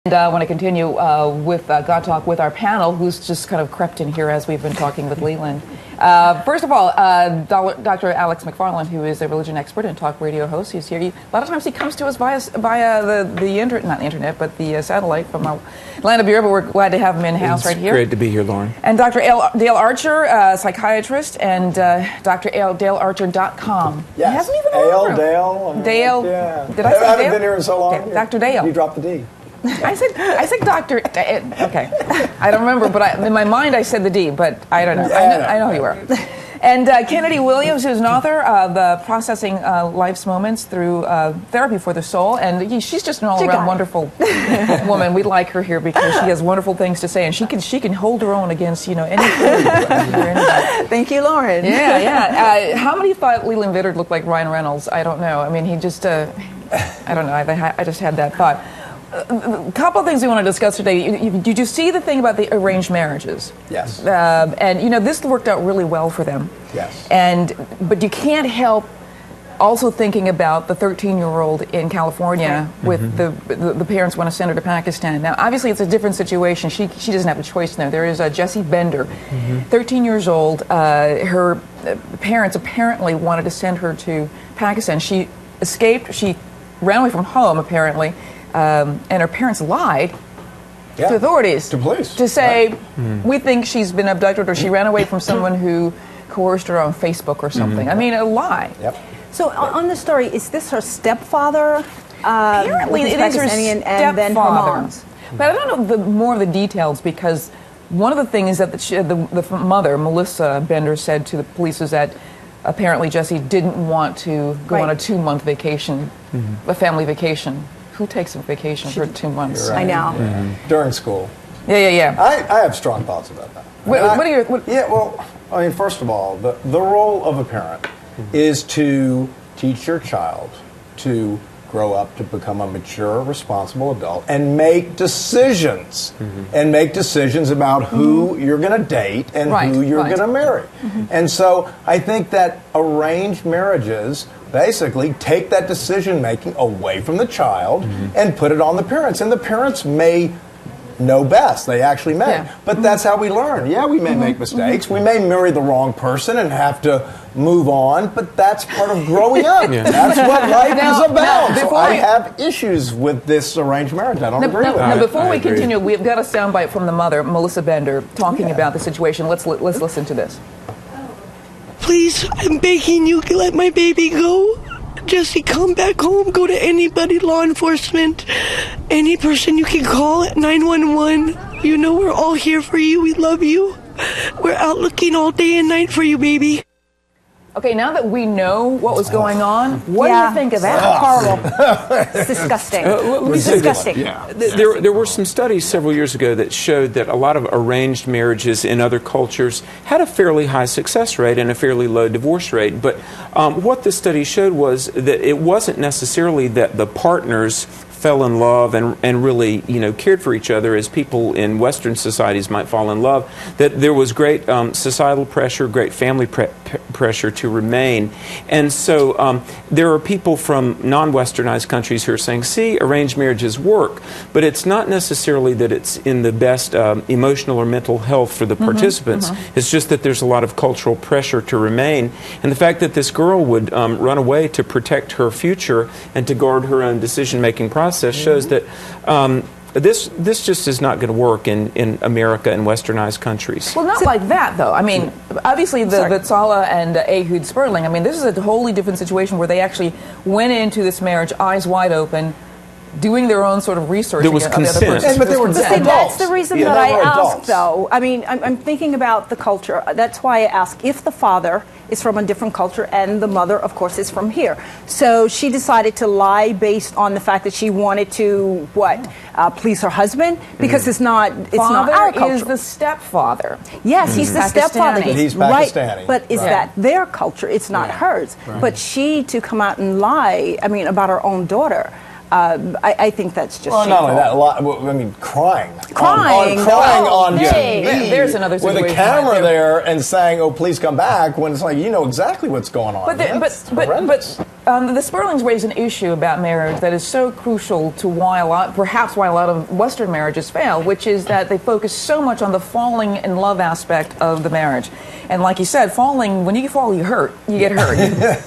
And I want to continue with God Talk with our panel, who's just kind of crept in here as we've been talking with Leland. First of all, Dr. Alex McFarland, who is a religion expert and talk radio host, he's here. A lot of times he comes to us via the internet, not the internet, but the satellite from Atlanta Bureau, but we're glad to have him in-house right here. Great to be here, Lauren. And Dr. Dale Archer, psychiatrist, and DaleArcher.com. Yes. He hasn't even been in the room. Dale. Yeah. Did I say Dale? I haven't been here in so long. Dr. Dale. You dropped the D. I said Doctor. Okay, I don't remember, but in my mind I said the D, but I don't know. I know who you are. And Kennedy Williams, who's an author of Processing Life's Moments Through Therapy for the Soul, and she's just an all-around wonderful woman. We like her here because she has wonderful things to say, and she can hold her own against any. Thank you, Lauren. Yeah. How many thought Leland Vittert looked like Ryan Reynolds? I don't know. I mean, he just. I don't know. I just had that thought. A couple of things we want to discuss today. Did you see the thing about the arranged marriages? Yes. And this worked out really well for them. Yes. But you can't help also thinking about the 13-year-old in California with the parents want to send her to Pakistan. Now, obviously, it's a different situation. She doesn't have a choice there. There is Jessie Bender, 13 years old. Her parents apparently wanted to send her to Pakistan. She escaped. She ran away from home, apparently. And her parents lied to authorities, to police, to say, we think she's been abducted or she ran away from someone who coerced her on Facebook or something. I mean, a lie. Yep. So on the story, is this her stepfather? Apparently, it is her and then her mom's. But I don't know more of the details because one of the things that the mother, Melissa Bender, said to the police is that apparently Jessie didn't want to go on a 2-month vacation, a family vacation. Who takes a vacation for 2 months? Right. I know. During school. Yeah. I have strong thoughts about that. What are your... First of all, the role of a parent is to teach your child to grow up to become a mature, responsible adult and make decisions. And make decisions about who you're going to date and who you're going to marry. And so I think that arranged marriages basically take that decision making away from the child and put it on the parents. And the parents may know best. They actually may. Yeah. But that's how we learn. Yeah, we may make mistakes. We may marry the wrong person and have to move on, but that's part of growing up. That's what life is about. So I have issues with this arranged marriage. I don't agree with it. Now, before we continue, we've got a soundbite from the mother, Melissa Bender, talking about the situation. Let's listen to this. Please, I'm begging you, let my baby go. Jessie, come back home. Go to anybody, law enforcement, any person you can call at 911. You know we're all here for you. We love you. We're out looking all day and night for you, baby. Okay, now that we know what was going on, what do you think of that? Horrible. It's disgusting. It's disgusting. There were some studies several years ago that showed that a lot of arranged marriages in other cultures had a fairly high success rate and a fairly low divorce rate. But what the study showed was that it wasn't necessarily that the partners fell in love and really, cared for each other as people in Western societies might fall in love, that there was great societal pressure, great family pressure to remain. And so there are people from non-Westernized countries who are saying, see, arranged marriages work, but it's not necessarily that it's in the best emotional or mental health for the participants. It's just that there's a lot of cultural pressure to remain. And the fact that this girl would run away to protect her future and to guard her own decision-making process shows that this just is not going to work in America and Westernized countries. Well, not like that, though. I mean, obviously, the Tzala and Ehud Sperling, I mean, this is a wholly different situation where they actually went into this marriage eyes wide open, doing their own sort of research. There was consent. But they were adults. That's the reason that I asked, adults. though. I mean, I'm thinking about the culture. That's why I ask if the father is from a different culture and the mother, of course, is from here. So she decided to lie based on the fact that she wanted to, please her husband? Because it's not our culture. Father is the stepfather. Yes, he's the stepfather. He's Pakistani. Right, but is that their culture? It's not hers. But she, to come out and lie, about her own daughter, I think that's just not only that, crying on TV. There's another situation with a camera there and saying, "Oh, please come back," when it's like you know exactly what's going on. But The Sperlings raise an issue about marriage that is so crucial to perhaps why a lot of Western marriages fail, which is that they focus so much on the falling in love aspect of the marriage. And like you said, when you fall, you get hurt.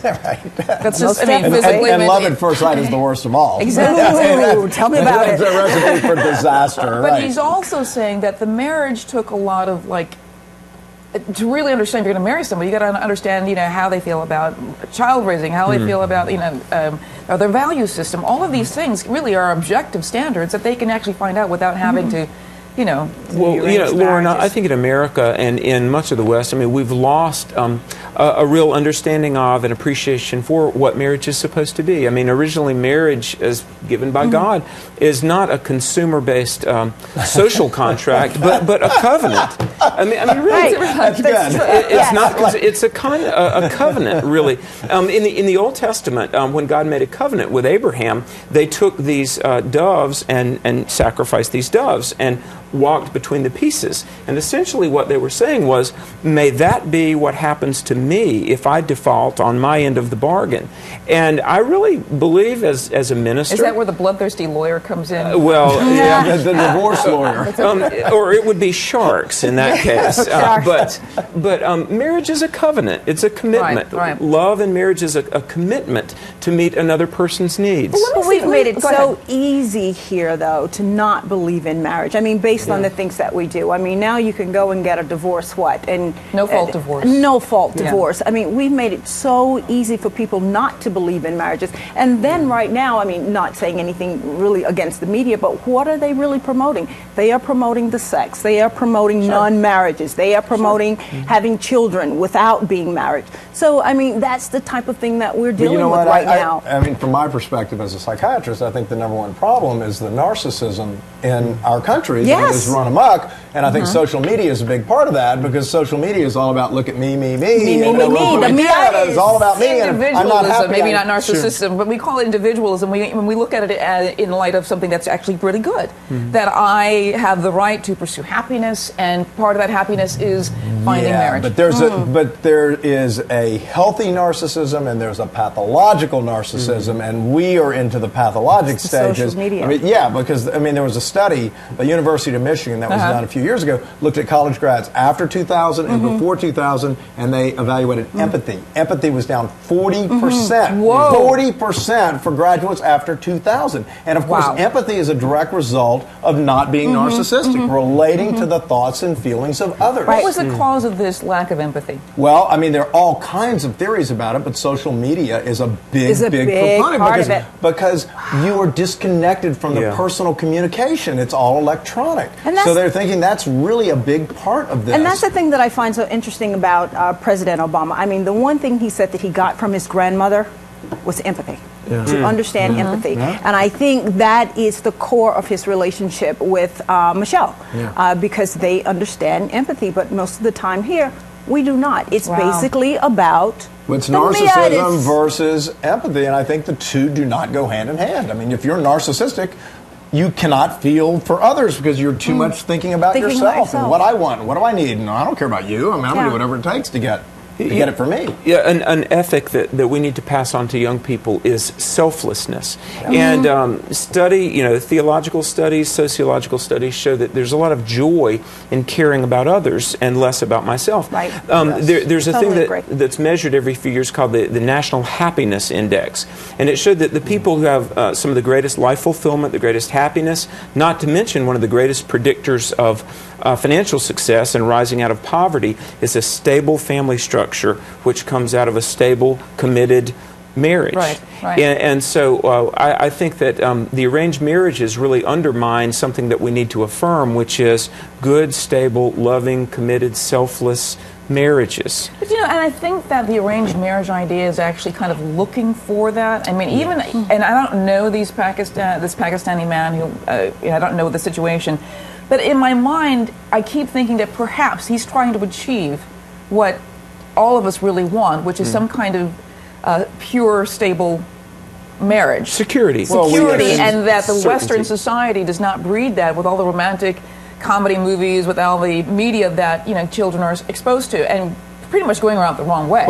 Right. That's just, And physically. love at first sight is the worst of all. Exactly. Ooh, tell me about It's it. a recipe for disaster. But right. he's also saying that the marriage took a lot of to really understand if you're going to marry somebody, you got to understand, how they feel about child raising, how they feel about, their value system. All of these things really are objective standards that they can actually find out without having to, Well, arrange Lauren, marriages. I think in America and in much of the West, we've lost a real understanding of and appreciation for what marriage is supposed to be. Originally marriage, as given by God, is not a consumer-based social contract, but a covenant. Really, That's good. it's not. It's a covenant, really. In the Old Testament, when God made a covenant with Abraham, they took these doves and sacrificed these doves and walked between the pieces. And essentially what they were saying was, may that be what happens to me if I default on my end of the bargain. And I really believe as a minister... Is that where the bloodthirsty lawyer comes in? Yeah, the divorce lawyer. Or it would be sharks in that case. But marriage is a covenant. It's a commitment. Right. Love and marriage is a commitment to meet another person's needs. But we've made it Go so ahead. easy here, though, to not believe in marriage. Based on the things that we do. Now you can go and get a divorce, and No-fault divorce. No-fault Yeah. divorce. We've made it so easy for people not to believe in marriages. And then right now, not saying anything really against the media, but what are they really promoting? They are promoting the sex. They are promoting non-marriages. They are promoting having children without being married. So, that's the type of thing that we're But dealing you know with what? right now. From my perspective as a psychiatrist, I think the number one problem is the narcissism in our country that Yes. is run amok. And I think social media is a big part of that, because social media is all about look at me. Me, and me, then me, we'll the put- me yeah, it's all about me. And if I'm not Individualism, happy, maybe I- not narcissism, but we call it individualism. When we look at it in light of something that's actually really good, that I have the right to pursue happiness, and part of that happiness is finding marriage. But there is a healthy narcissism and there's a pathological narcissism, and we are into the pathologic It's the social stages. media. Because there was a study at the University of Michigan that was done a few years ago, looked at college grads after 2000 and before 2000, and they evaluated empathy. Empathy was down 40%. Whoa. 40% for graduates after 2000. And of course, Wow. empathy is a direct result of not being narcissistic, relating to the thoughts and feelings of others. What was the cause of this lack of empathy? Well, there are all kinds of theories about it, but social media is a big proponent part because, of it. because you are disconnected from the Yeah. personal communication. It's all electronic. And that's- So they're thinking that's really a big part of this. And that's the thing that I find so interesting about President Obama. The one thing he said that he got from his grandmother was empathy. To understand empathy. And I think that is the core of his relationship with Michelle, because they understand empathy. But most of the time here, we do not. It's Wow. basically about It's the narcissism me-itis. versus empathy, and I think the two do not go hand in hand. If you're narcissistic, you cannot feel for others because you're too much thinking about Thinking yourself about yourself. and what I want and what do I need. And I don't care about you. I'm going to Yeah. do whatever it takes to get it for me. Yeah, an ethic that we need to pass on to young people is selflessness. And theological studies, sociological studies show that there's a lot of joy in caring about others and less about myself. Right. There's a Totally thing agree. that's measured every few years called the National Happiness Index. And it showed that the people who have some of the greatest life fulfillment, the greatest happiness, not to mention one of the greatest predictors of financial success and rising out of poverty, is a stable family structure, which comes out of a stable, committed marriage. Right. And so I think that the arranged marriages really undermine something that we need to affirm, which is good, stable, loving, committed, selfless marriages. But and I think that the arranged marriage idea is actually kind of looking for that. And I don't know this Pakistani man who, I don't know the situation, but in my mind, I keep thinking that perhaps he's trying to achieve what all of us really want, which is some kind of pure, stable marriage. Security. Security, and that the certainty. Western society does not breed that with all the romantic comedy movies, with all the media that children are exposed to, and pretty much going around the wrong way.